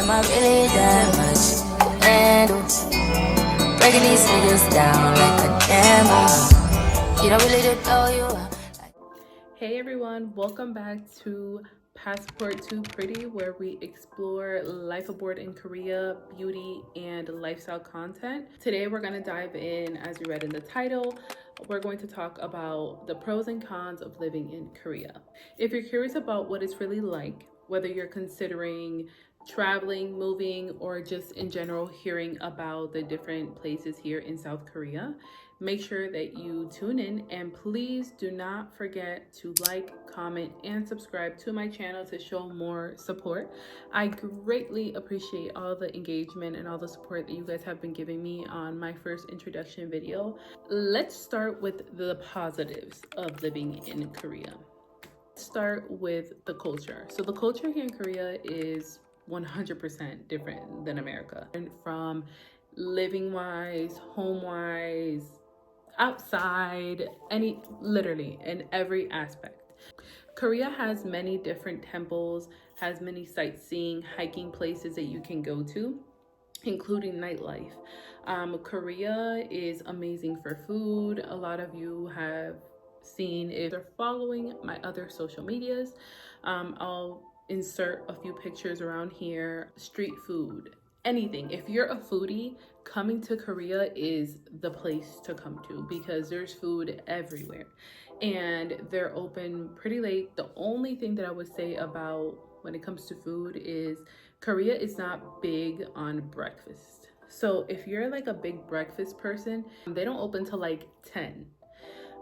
Am I really that much to handle? Breaking these figures down like a camel. You don't really know you are. Hey everyone, welcome back to Passport to Pretty, where we explore life aboard in Korea, beauty, and lifestyle content. Today we're going to dive in, as you read in the title, we're going to talk about the pros and cons of living in Korea. If you're curious about what it's really like, whether you're considering traveling, moving, or just in general hearing about the different places here in South Korea, make sure that you tune in, and please do not forget to like, comment, and subscribe to my channel to show more support. I greatly appreciate all the engagement and all the support that you guys have been giving me on my first introduction video. Let's start with the positives of living in Korea. Start with the culture. So the culture here in Korea is 100% different than America, and from living wise, home wise, outside, literally in every aspect. Korea has many different temples, has many sightseeing, hiking places that you can go to, including nightlife. Korea is amazing for food. A lot of you have seen, if they're following my other social medias, I'll insert a few pictures around here. Street food, anything. If you're a foodie, coming to Korea is the place to come to because there's food everywhere and they're open pretty late. The only thing that I would say about when it comes to food is Korea is not big on breakfast. So if you're like a big breakfast person, they don't open till like 10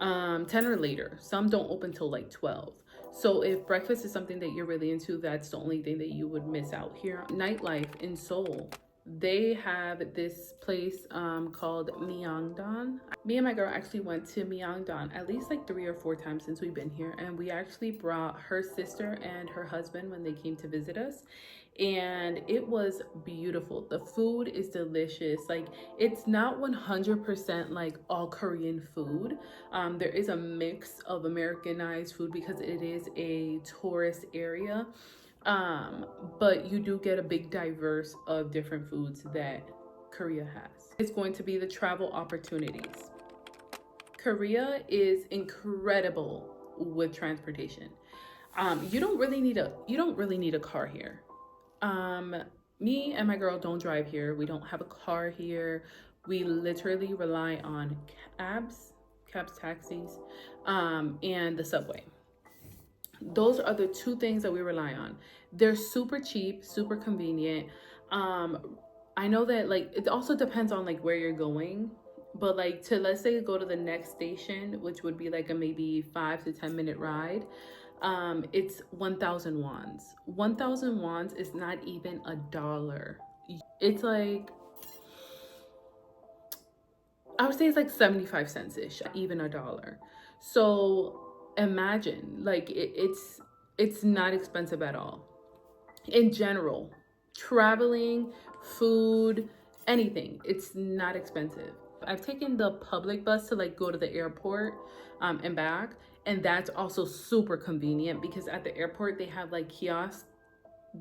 or later. Some don't open till like 12. So if breakfast is something that you're really into, that's the only thing that you would miss out here. Nightlife in Seoul, they have this place called Myeongdong. Me and my girl actually went to Myeongdong at least like 3 or 4 times since we've been here, and we actually brought her sister and her husband when they came to visit us, and it was beautiful. The food is delicious. Like, it's not 100% like all Korean food. There is a mix of Americanized food because it is a tourist area, but you do get a big diverse of different foods that Korea has. It's going to be the travel opportunities. Korea is incredible with transportation. You don't really need a car here. Me and my girl don't drive here. We don't have a car here. We literally rely on cabs, taxis, and the subway. Those are the 2 things that we rely on. They're super cheap, super convenient. I know that like it also depends on like where you're going, but like to, let's say, go to the next station, which would be like a maybe 5 to 10 minute ride, it's 1,000 wons. 1,000 wons is not even $1. It's like, I would say it's like 75 cents ish, even $1. So imagine, like, it's not expensive at all. In general, traveling, food, anything, it's not expensive. I've taken the public bus to like go to the airport and back, and that's also super convenient because at the airport they have like kiosks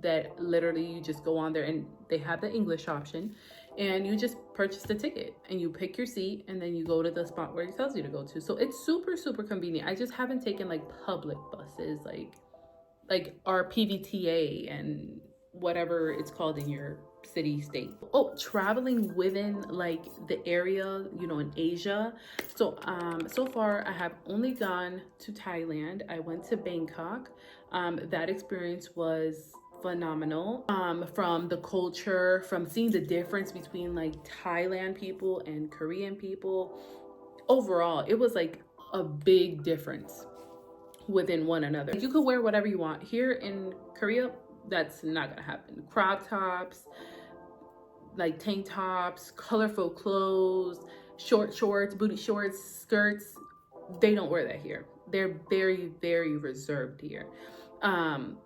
that literally you just go on there and they have the English option, and you just purchase the ticket and you pick your seat and then you go to the spot where it tells you to go to. So it's super, super convenient. I just haven't taken like public buses like our PVTA and whatever it's called in your city, state. Oh, traveling within like the area, in Asia. So so far I have only gone to Thailand. I went to Bangkok. That experience was phenomenal. From the culture, from seeing the difference between like Thailand people and Korean people, overall it was like a big difference within one another. You could wear whatever you want. Here in Korea, that's not gonna happen. Crop tops, like tank tops, colorful clothes, short shorts, booty shorts, skirts, they don't wear that here. They're very, very reserved here.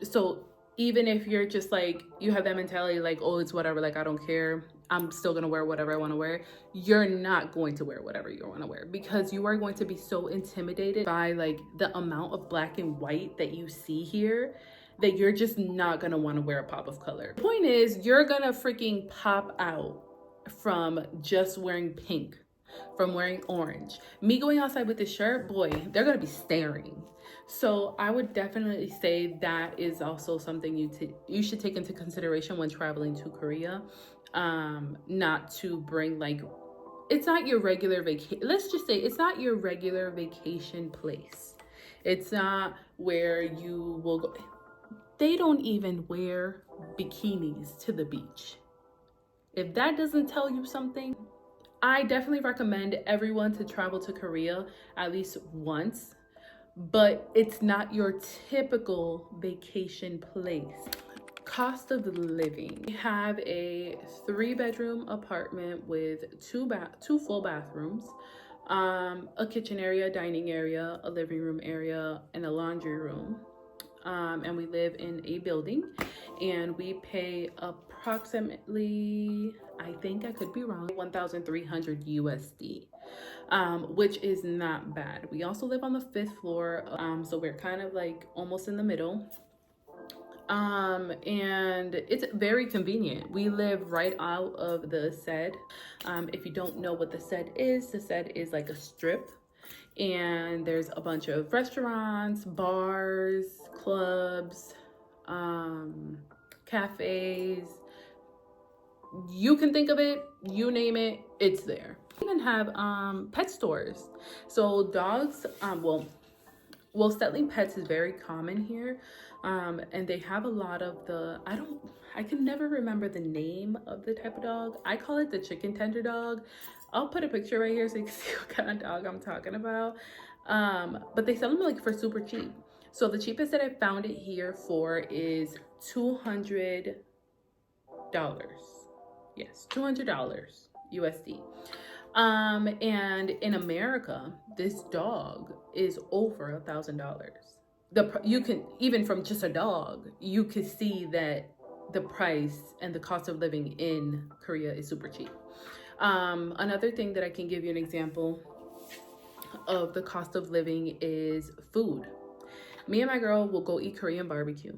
So even if you're just like, you have that mentality like, oh, it's whatever, like I don't care, I'm still gonna wear whatever I want to wear, you're not going to wear whatever you want to wear because you are going to be so intimidated by like the amount of black and white that you see here that you're just not gonna want to wear a pop of color. The point is, you're gonna freaking pop out from just wearing pink, from wearing orange. Me going outside with this shirt, boy, they're gonna be staring. So I would definitely say that is also something you should take into consideration when traveling to Korea. Not to bring like, it's not your regular vacation. Let's just say it's not your regular vacation place. It's not where you will go. They don't even wear bikinis to the beach. If that doesn't tell you something, I definitely recommend everyone to travel to Korea at least once, but it's not your typical vacation place. Cost of living. We have a 3-bedroom apartment with two full bathrooms, a kitchen area, dining area, a living room area, and a laundry room. And we live in a building, and we pay approximately, I think I could be wrong, 1,300 USD, which is not bad. We also live on the 5th floor, so we're kind of like almost in the middle. And it's very convenient. We live right out of the SED. If you don't know what the SED is like a strip, and there's a bunch of restaurants, bars, clubs, cafes. You can think of it, you name it, it's there. We even have pet stores. So dogs, well, settling pets is very common here. And they have a lot of I can never remember the name of the type of dog. I call it the chicken tender dog. I'll put a picture right here so you can see what kind of dog I'm talking about. But they sell them like for super cheap. So the cheapest that I found it here for is $200. Yes, $200 USD. And in America, this dog is over $1,000. You can, even from just a dog, you can see that the price and the cost of living in Korea is super cheap. Another thing that I can give you an example of the cost of living is food. Me and my girl will go eat Korean barbecue,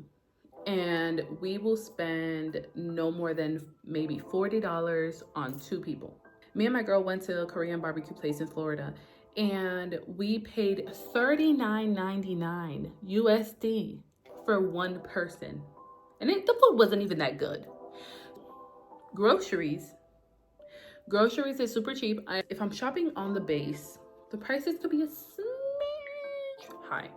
and we will spend no more than maybe $40 on 2 people. Me and my girl went to a Korean barbecue place in Florida, and we paid $39.99 USD for 1 person. And the food wasn't even that good. Groceries is super cheap. If I'm shopping on the base, the prices could be a smidge high.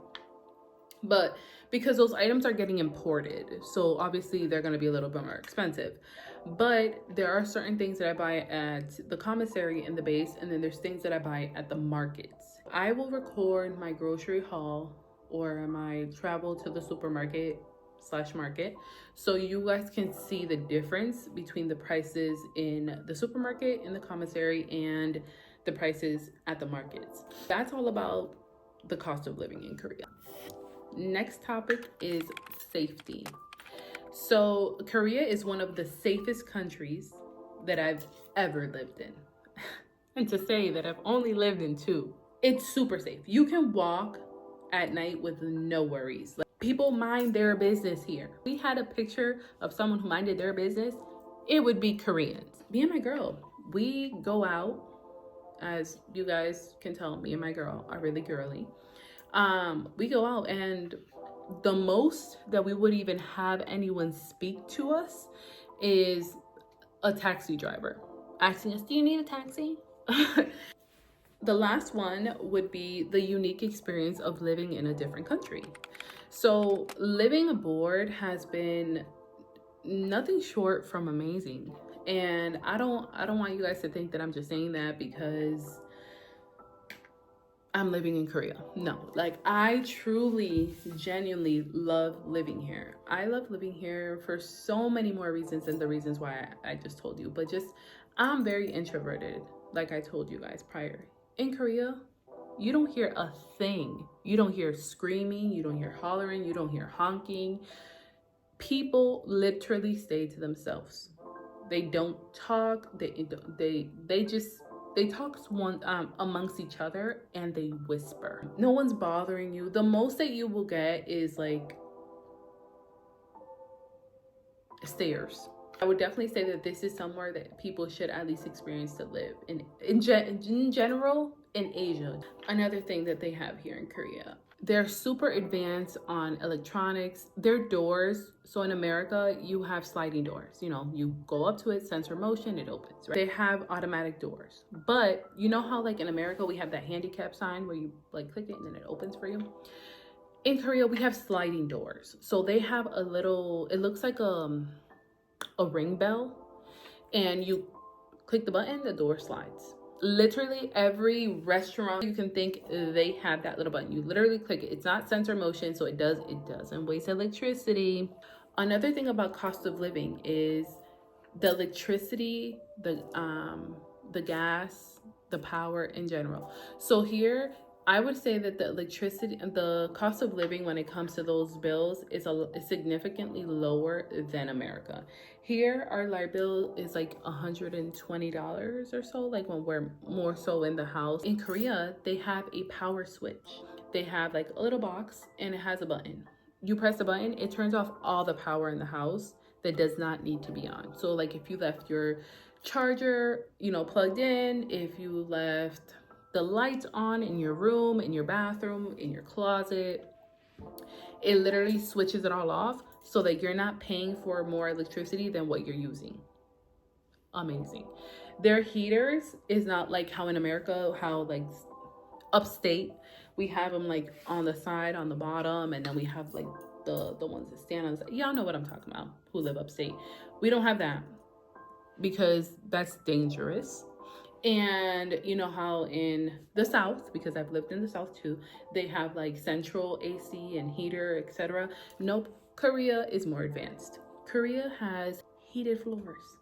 But because those items are getting imported, so obviously they're going to be a little bit more expensive. But there are certain things that I buy at the commissary in the base, and then there's things that I buy at the markets. I will record my grocery haul or my travel to the supermarket/market, so you guys can see the difference between the prices in the supermarket, in the commissary, and the prices at the markets. That's all about the cost of living in Korea. Next topic is safety. So Korea is one of the safest countries that I've ever lived in. And to say that I've only lived in 2, it's super safe. You can walk at night with no worries. Like, people mind their business here. If we had a picture of someone who minded their business, it would be Koreans. Me and my girl, we go out. As you guys can tell, me and my girl are really girly. We go out, and the most that we would even have anyone speak to us is a taxi driver asking us, do you need a taxi? The last one would be the unique experience of living in a different country. So living abroad has been nothing short from amazing. And I don't want you guys to think that I'm just saying that because I'm living in Korea. No, like I truly, genuinely love living here. I love living here for so many more reasons than the reasons why I just told you. But just, I'm very introverted, like I told you guys prior. In Korea, you don't hear a thing. You don't hear screaming, you don't hear hollering, you don't hear honking. People literally stay to themselves. They don't talk, they talk amongst each other, and they whisper. No one's bothering you. The most that you will get is like stairs. I would definitely say that this is somewhere that people should at least experience to live in general in Asia. Another thing that they have here in Korea, they're super advanced on electronics. Their doors, so in America, you have sliding doors. You know, you go up to it, sensor motion, it opens, right? They have automatic doors. But you know how like in America, we have that handicap sign where you like click it and then it opens for you? In Korea, we have sliding doors. So they have a little, it looks like a ring bell, and you click the button, the door slides. Literally every restaurant you can think, they have that little button. You literally click it. It's not sensor motion, so it doesn't waste electricity. Another thing about cost of living is the electricity, the gas, the power in general. So here, I would say that the cost of living when it comes to those bills is significantly lower than America. Here, our light bill is like $120 or so, like when we're more so in the house. In Korea, they have a power switch. They have like a little box and it has a button. You press the button, it turns off all the power in the house that does not need to be on. So like if you left your charger, you know, plugged in, if you left the lights on in your room, in your bathroom, in your closet, it literally switches it all off so that you're not paying for more electricity than what you're using. Amazing. Their heaters is not like how in America, how like upstate, we have them like on the side, on the bottom, and then we have like the ones that stand on the side. Y'all know what I'm talking about, who live upstate. We don't have that because that's dangerous. And you know how in the South, because I've lived in the South too, they have like central AC and heater, etc. Nope, Korea is more advanced. Korea has heated floors.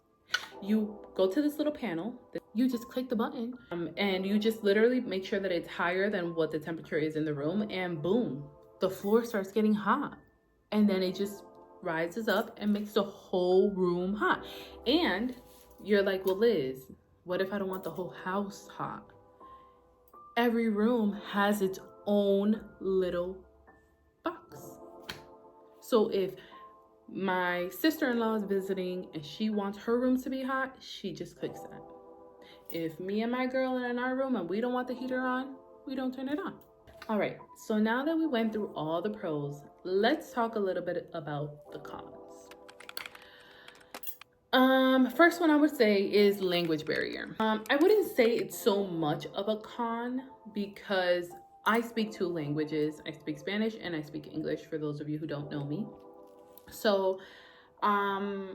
You go to this little panel, you just click the button, and you just literally make sure that it's higher than what the temperature is in the room, and boom, the floor starts getting hot. And then it just rises up and makes the whole room hot. And you're like, well, Liz, what if I don't want the whole house hot? Every room has its own little box. So if my sister-in-law is visiting and she wants her room to be hot, she just clicks that. If me and my girl are in our room and we don't want the heater on, we don't turn it on. All right, so now that we went through all the pros, let's talk a little bit about the cons. First one I would say is language barrier. I wouldn't say it's so much of a con because I speak two languages. I speak Spanish and I speak English, for those of you who don't know me. So, I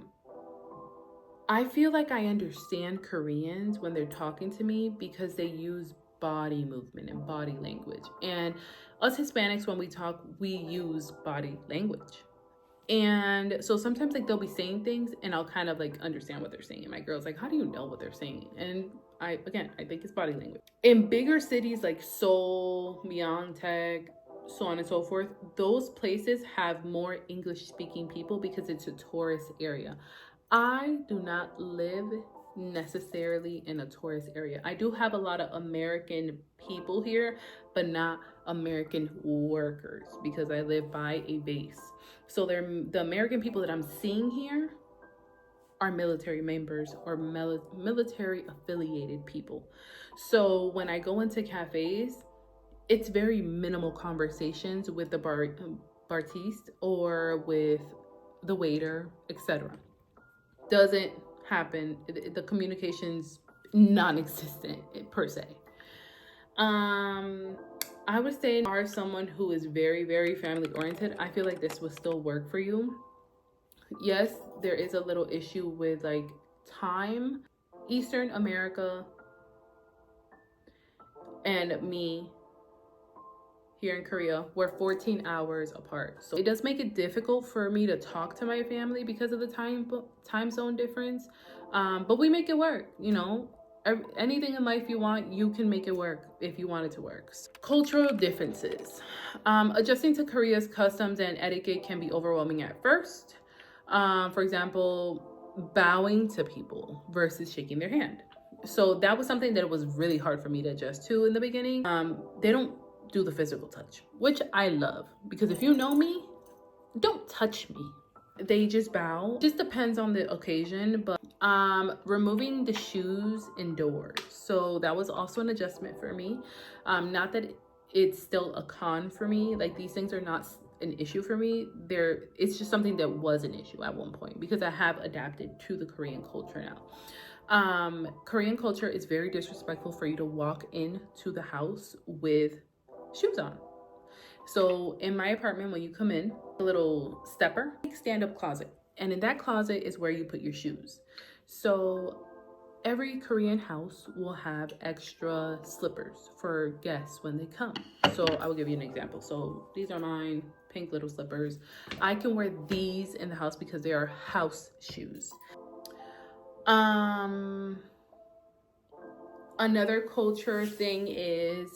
feel like I understand Koreans when they're talking to me because they use body movement and body language. And us Hispanics, when we talk, we use body language. And so sometimes like they'll be saying things and I'll kind of like understand what they're saying. And my girl's like, how do you know what they're saying? And I think it's body language. In bigger cities like Seoul, Myeongtaek, so on and so forth, those places have more English speaking people because it's a tourist area. I do not live necessarily in a tourist area. I do have a lot of American people here, but not American workers because I live by a base. So the American people that I'm seeing here are military members or military affiliated people. So when I go into cafes, it's very minimal conversations with the bartiste or with the waiter, etc. Doesn't happen. The communication's non-existent per se. I would say, are someone who is very, very family oriented, I feel like this will still work for you. Yes, there is a little issue with like time. Eastern America and me here in Korea, we're 14 hours apart. So it does make it difficult for me to talk to my family because of the time zone difference. But we make it work, you know. Anything in life you want, you can make it work if you want it to work. Cultural differences. Adjusting to Korea's customs and etiquette can be overwhelming at first. For example, bowing to people versus shaking their hand. So that was something that was really hard for me to adjust to in the beginning. They don't do the physical touch, which I love, because if you know me, don't touch me. they just bow. Just depends on the occasion. But removing the shoes indoors, so that was also an adjustment for me. Not that it's still a con for me, like these things are not an issue for me. It's just something that was an issue at one point because I have adapted to the Korean culture now. Korean culture is very disrespectful for you to walk into the house with shoes on. So in my apartment, when you come in, a little stepper, stand-up closet, and in that closet is where you put your shoes. So every Korean house will have extra slippers for guests when they come. So I will give you an example. So these are mine, pink little slippers. I can wear these in the house because they are house shoes. Another culture thing is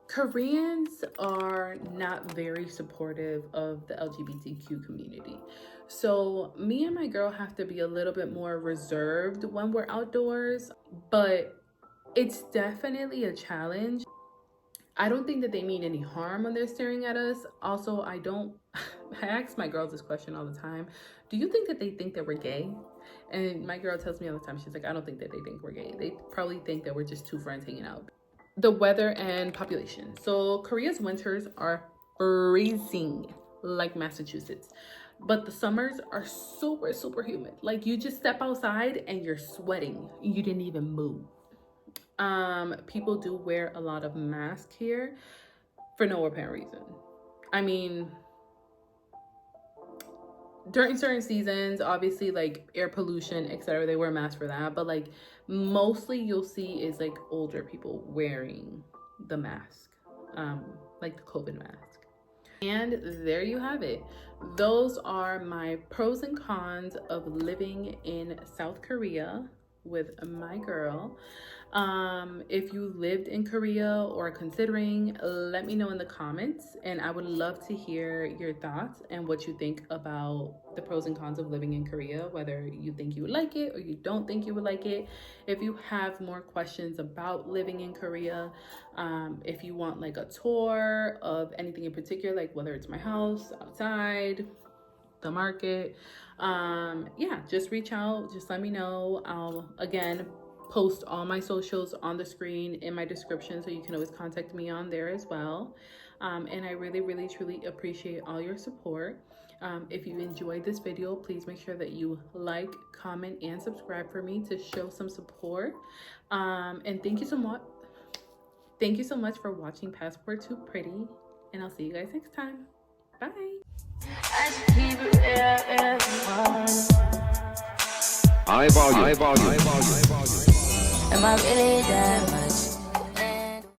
Koreans are not very supportive of the LGBTQ community. So me and my girl have to be a little bit more reserved when we're outdoors, but it's definitely a challenge. I don't think that they mean any harm when they're staring at us. Also, I ask my girls this question all the time. Do you think that they think that we're gay? And my girl tells me all the time, she's like, I don't think that they think we're gay. They probably think that we're just two friends hanging out. The weather and population. So Korea's winters are freezing like Massachusetts, but the summers are super, super humid. Like you just step outside and you're sweating. You didn't even move. People do wear a lot of masks here for no apparent reason. I mean, during certain seasons, obviously like air pollution, etc., they wear masks for that, but like mostly you'll see is like older people wearing the mask, like the COVID mask. And there you have it. Those are my pros and cons of living in South Korea with my girl. If you lived in Korea or considering, let me know in the comments, and I would love to hear your thoughts and what you think about the pros and cons of living in Korea, whether you think you would like it or you don't think you would like it. If you have more questions about living in Korea, if you want like a tour of anything in particular, like whether it's my house, outside, the market, yeah, just reach out, just let me know. I'll again post all my socials on the screen in my description, so you can always contact me on there as well. And I really, really, truly appreciate all your support. If you enjoyed this video, please make sure that you like, comment, and subscribe for me to show some support. And thank you so much. Thank you so much for watching Passport to Pretty, and I'll see you guys next time. Bye. High volume. Am I really that much?